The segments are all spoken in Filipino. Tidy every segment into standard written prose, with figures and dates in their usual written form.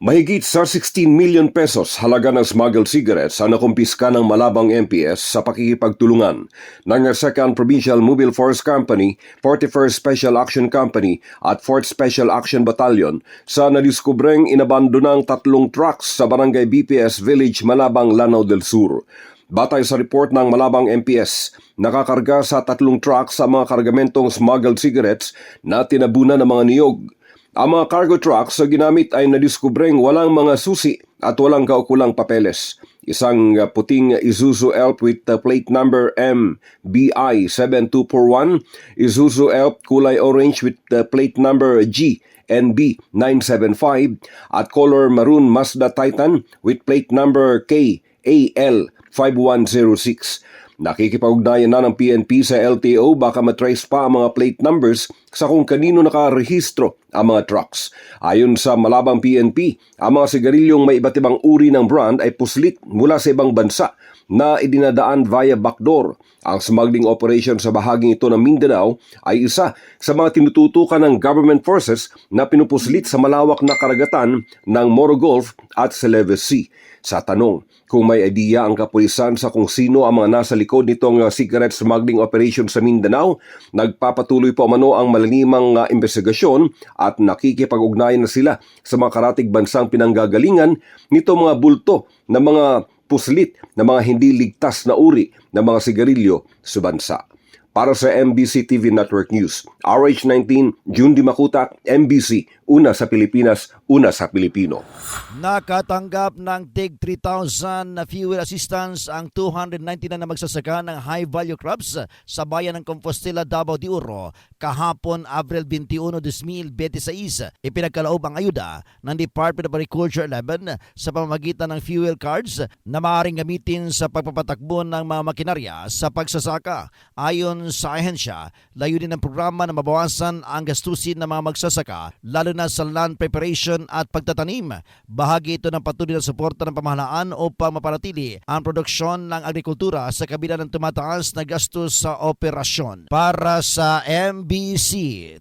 Mahigit sa 16 million pesos halaga ng smuggled cigarettes ang nakumpiska ng Malabang MPS sa pakikipagtulungan ng 2nd Provincial Mobile Force Company, 41st Special Action Company at 4th Special Action Battalion sa nadiskubreng inabandonang 3 trucks sa Barangay BPS Village, Malabang, Lanao del Sur. Batay sa report ng Malabang MPS, nakakarga sa 3 trucks sa mga kargamentong smuggled cigarettes na tinabunan ng mga niyog. Ang mga cargo trucks sa ginamit ay nadiskubreng walang mga susi at walang kaukulang papeles. Isang puting Isuzu Elf with plate number MBI7241, Isuzu Elf kulay orange with plate number GNB975 at color maroon Mazda Titan with plate number KAL5106. Nakikipag-ugnayan na ng PNP sa LTO baka matrace pa ang mga plate numbers sa kung kanino nakarehistro ang mga trucks. Ayon sa Malabang PNP, ang mga sigarilyong may iba't ibang uri ng brand ay puslit mula sa ibang bansa na idinadaan via backdoor. Ang smuggling operation sa bahaging ito ng Mindanao ay isa sa mga tinututukan ng government forces na pinupuslit sa malawak na karagatan ng Moro Gulf at Celebes Sea. Sa tanong kung may idea ang kapulisan sa kung sino ang mga nasa likod nitong cigarette smuggling operation sa Mindanao, nagpapatuloy po umano ang malinimang investigasyon at nakikipag-ugnayan na sila sa mga karatig bansang pinanggagalingan nito mga bulto na mga puslit na mga hindi ligtas na uri ng mga sigarilyo sa bansa. Para sa MBC TV Network News, RH19, June Dimacuta, MBC, una sa Pilipinas, una sa Pilipino. Nakatanggap ng TIG 3,000 na fuel assistance ang 299 na magsasaka ng high-value crops sa bayan ng Compostela, Davao de Oro kahapon Abril 21, 2026. Ipinagkaloob ang ayuda ng Department of Agriculture 11 sa pamamagitan ng fuel cards na maaaring gamitin sa pagpapatakbo ng mga makinarya sa pagsasaka. Ayon sa ahensya, layunin ng programa na mabawasan ang gastusin ng mga magsasaka lalo na sa land preparation at pagtatanim. Bahagi ito ng patuloy na suporta ng pamahalaan upang mapanatili ang produksyon ng agrikultura sa kabila ng tumataas na gastos sa operasyon. Para sa MBC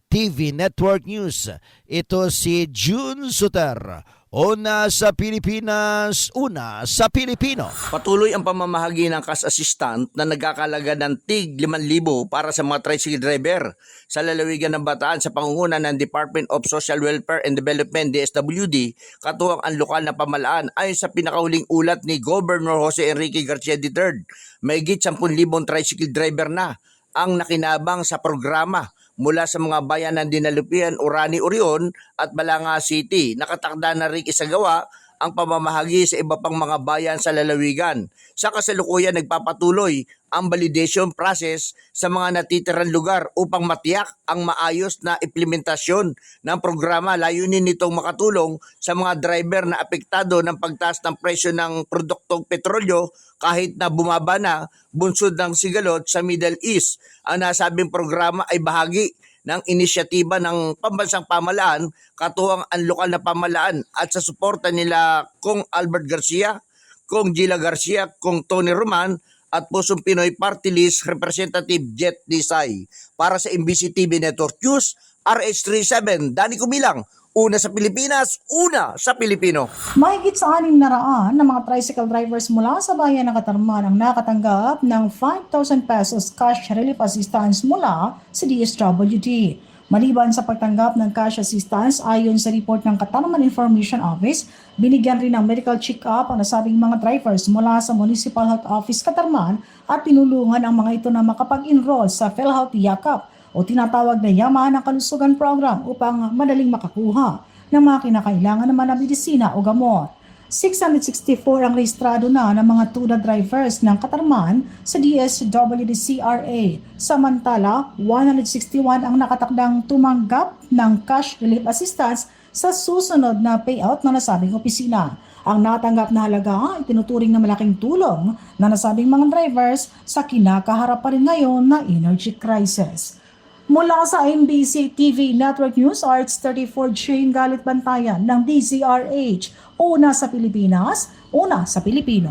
TV Network News, ito si June Suter. Una sa Pilipinas, una sa Pilipino. Patuloy ang pamamahagi ng cash assistant na nagkakalaga ng TIG 5,000 para sa mga tricycle driver sa lalawigan ng Bataan sa pangunguna ng Department of Social Welfare and Development DSWD, katuwang ang lokal na pamahalaan. Ayon sa pinakahuling ulat ni Governor Jose Enrique Garcia III, mahigit 10,000 tricycle driver na ang nakinabang sa programa mula sa mga bayan ng Dinalupian, Orani, Orion at Balanga City. Nakatakda na rin isagawa ang pamamahagi sa iba pang mga bayan sa lalawigan. Sa kasalukuyan, nagpapatuloy ang validation process sa mga natitirang lugar upang matiyak ang maayos na implementasyon ng programa. Layunin nitong makatulong sa mga driver na apektado ng pagtaas ng presyo ng produktong petrolyo kahit na bumaba na bunsod ng sigalot sa Middle East. Ang nasabing programa ay bahagi ng inisyatiba ng pambansang pamahalaan, katuwang ang lokal na pamahalaan at sa suporta nila Kong Albert Garcia, Kong Gila Garcia, Kong Tony Roman at Pusong Pinoy Party List Representative Jet Desai. Para sa MBC TV Network News, RH37, Danny Kumilang, una sa Pilipinas, una sa Pilipino. Mahigit sa 600 na mga tricycle drivers mula sa bayan ng Katarman ang nakatanggap ng 5,000 pesos cash relief assistance mula sa DSWD. Maliban sa pagtanggap ng cash assistance, ayon sa report ng Katarman Information Office, binigyan rin ng medical check-up ang nasabing mga drivers mula sa Municipal Health Office Katarman at tinulungan ang mga ito na makapag-enroll sa PhilHealth Yakap o tinatawag na Yaman ng Kalusugan Program upang madaling makakuha ng mga kinakailangan naman na medisina o gamot. 664 ang rehistrado na ng mga TUDA drivers ng Katarman sa DSWD-CRA. Samantala, 161 ang nakatakdang tumanggap ng cash relief assistance sa susunod na payout ng nasabing opisina. Ang natanggap na halaga ay tinuturing na malaking tulong na nasabing mga drivers sa kinakaharap pa rin ngayon na energy crisis. Mula sa MBC TV Network News, RH34 Jane Galit Bantayan ng DZRH, una sa Pilipinas, una sa Pilipino.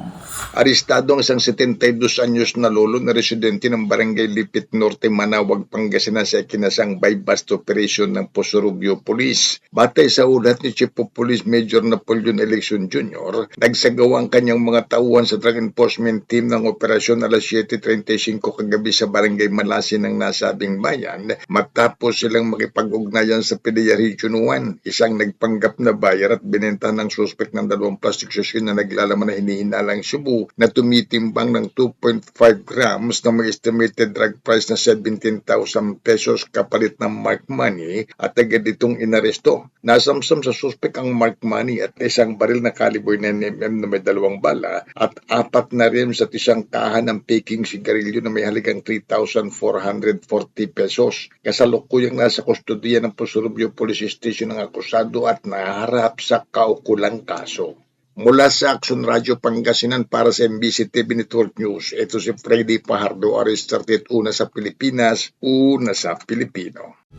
Arestado ang isang 72 anyos na lolo na residente ng Barangay Lipit Norte, Manawag, Pangasinan sa ikinasang bypass operation ng Posorobio Police. Batay sa ulat ni Chief of Police Major Napoleon Election Jr., nagsagawa ang kanyang mga tauhan sa Drug Enforcement Team ng operasyon alas 7:35 kagabi sa Barangay Malasin ng nasabing bayan matapos silang makipag-ugnayan sa PDEA Region 1, isang nagpanggap na buyer at binenta ng suspect ng 2 plastic sachet na naglalaman na hinihinalang Cebu na tumitimbang ng 2.5 grams na may estimated drug price na 17,000 pesos kapalit ng mark money at agad itong inaresto. Nasamsam sa suspect ang mark money at isang baril na caliber 9mm na may 2 bala at 4 na rims at isang kahan ng peking sigarilyo na may halagang 3,440 pesos. Kasalukuyang nasa kustodiya ng Posorobio Police Station ang akusado at naharap sa kaukulang kaso. Mula sa Action Radio Pangasinan para sa MBC TV Network News, ito si Freddy Pajardo, Aris 31 sa Pilipinas, una sa Pilipino.